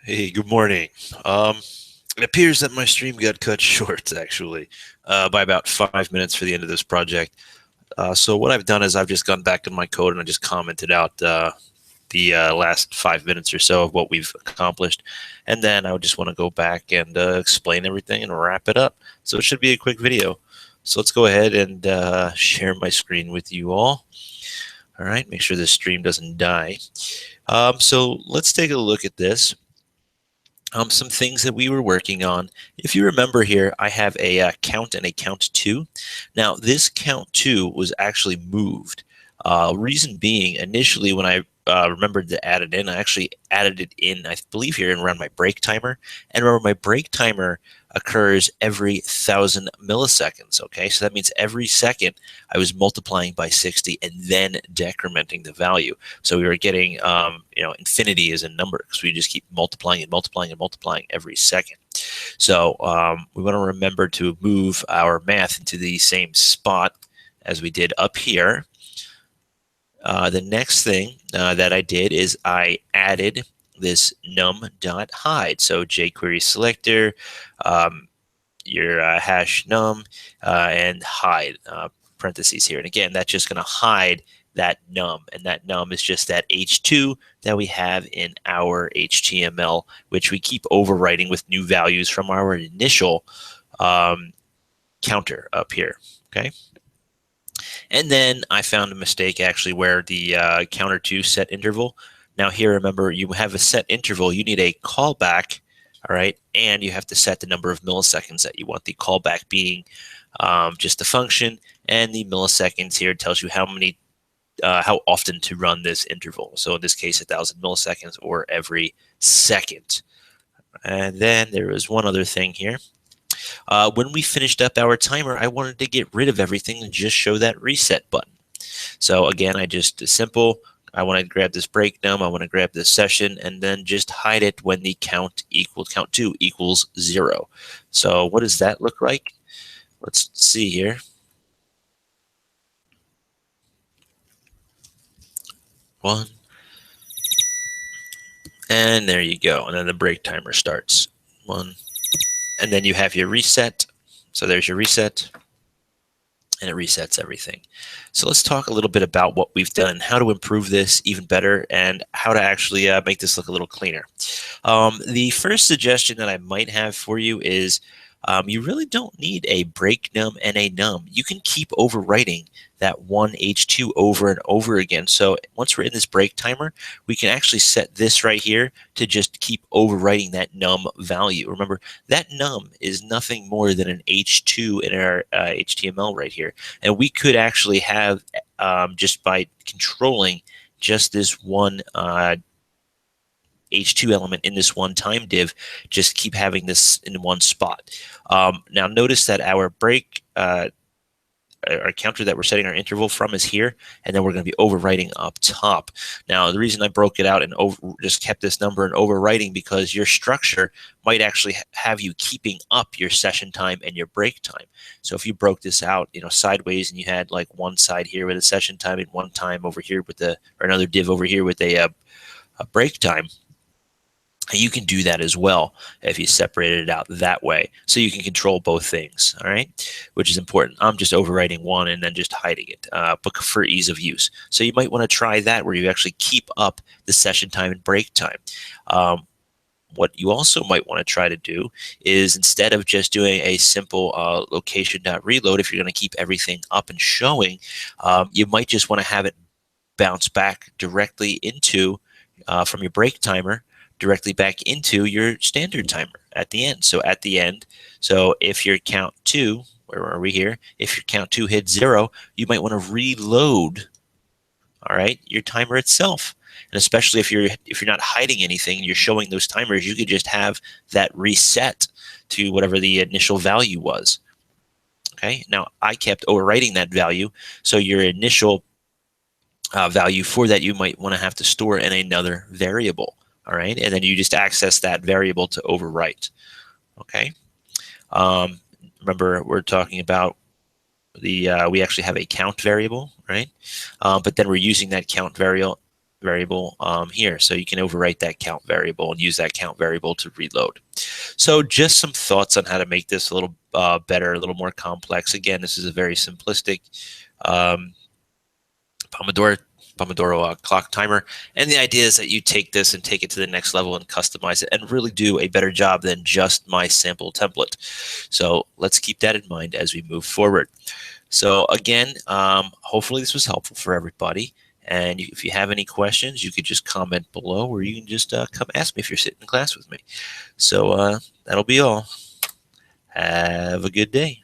Hey, good morning. It appears that my stream got cut short, actually, by about 5 minutes for the end of this project. So what I've done is I've just gone back in my code and I just commented out the last 5 minutes or so of what we've accomplished. And then I would just want to go back and explain everything and wrap it up. So it should be a quick video. So let's go ahead and share my screen with you all. All right, make sure this stream doesn't die. So let's take a look at this. Some things that we were working on. If you remember here, I have a count and a count two. Now, this count two was actually moved. Reason being, initially when I remembered to add it in, I actually added it in, I believe here, around my break timer. And remember, my break timer occurs every 1,000 milliseconds. Okay, so that means every second I was multiplying by 60 and then decrementing the value. So we were getting, infinity as a number because we just keep multiplying and multiplying and multiplying every second. So we want to remember to move our math into the same spot as we did up here. The next thing that I did is I added this num.hide. So jQuery selector, your hash num, and hide parentheses here. And again, that's just going to hide that num, and that num is just that h2 that we have in our HTML, which we keep overwriting with new values from our initial counter up here. Okay. And then I found a mistake actually where the counter to set interval. Now here, remember, you have a set interval. You need a callback, all right? And you have to set the number of milliseconds that you want the callback being just the function. And the milliseconds here tells you how often to run this interval. So in this case, 1,000 milliseconds or every second. And then there was one other thing here. When we finished up our timer, I wanted to get rid of everything and just show that reset button. So again, I want to grab this break num, I want to grab this session, and then just hide it when the count two equals 0. So what does that look like? Let's see here. One. And there you go. And then the break timer starts. 1. And then you have your reset. So there's your reset. And it resets everything. So let's talk a little bit about what we've done, how to improve this even better, and how to actually make this look a little cleaner. The first suggestion that I might have for you is you really don't need a break num and a num. You can keep overwriting that one h2 over and over again. So once we're in this break timer, we can actually set this right here to just keep overwriting that num value. Remember, that num is nothing more than an h2 in our HTML right here. And we could actually have, just by controlling just this one h2 element in this one time div, just keep having this in one spot. Now notice that our break, our counter that we're setting our interval from is here, and then we're going to be overwriting up top. Now, the reason I broke it out and just kept this number and overwriting because your structure might actually have you keeping up your session time and your break time. So if you broke this out, sideways, and you had like one side here with a session time and one time over here with or another div over here with a break time, you can do that as well if you separated it out that way. So you can control both things, all right, which is important. I'm just overwriting one and then just hiding it, but for ease of use. So you might want to try that where you actually keep up the session time and break time. What you also might want to try to do is, instead of just doing a simple location.reload, if you're going to keep everything up and showing, you might just want to have it bounce back directly into, from your break timer, directly back into your standard timer at the end. So at the end, so if your count 2, where are we here? If your count 2 hits 0, you might want to reload, all right, your timer itself. And especially if you're not hiding anything, you're showing those timers, you could just have that reset to whatever the initial value was. Okay, now I kept overwriting that value, so your initial value for that you might want to have to store in another variable. All right, and then you just access that variable to overwrite. Okay, remember we're talking about we actually have a count variable, right? But then we're using that count variable variable here. So you can overwrite that count variable and use that count variable to reload. So just some thoughts on how to make this a little better, a little more complex. Again, this is a very simplistic Pomodoro clock timer. And the idea is that you take this and take it to the next level and customize it and really do a better job than just my sample template. So let's keep that in mind as we move forward. So again, hopefully this was helpful for everybody. And if you have any questions, you could just comment below, or you can just come ask me if you're sitting in class with me. So that'll be all. Have a good day.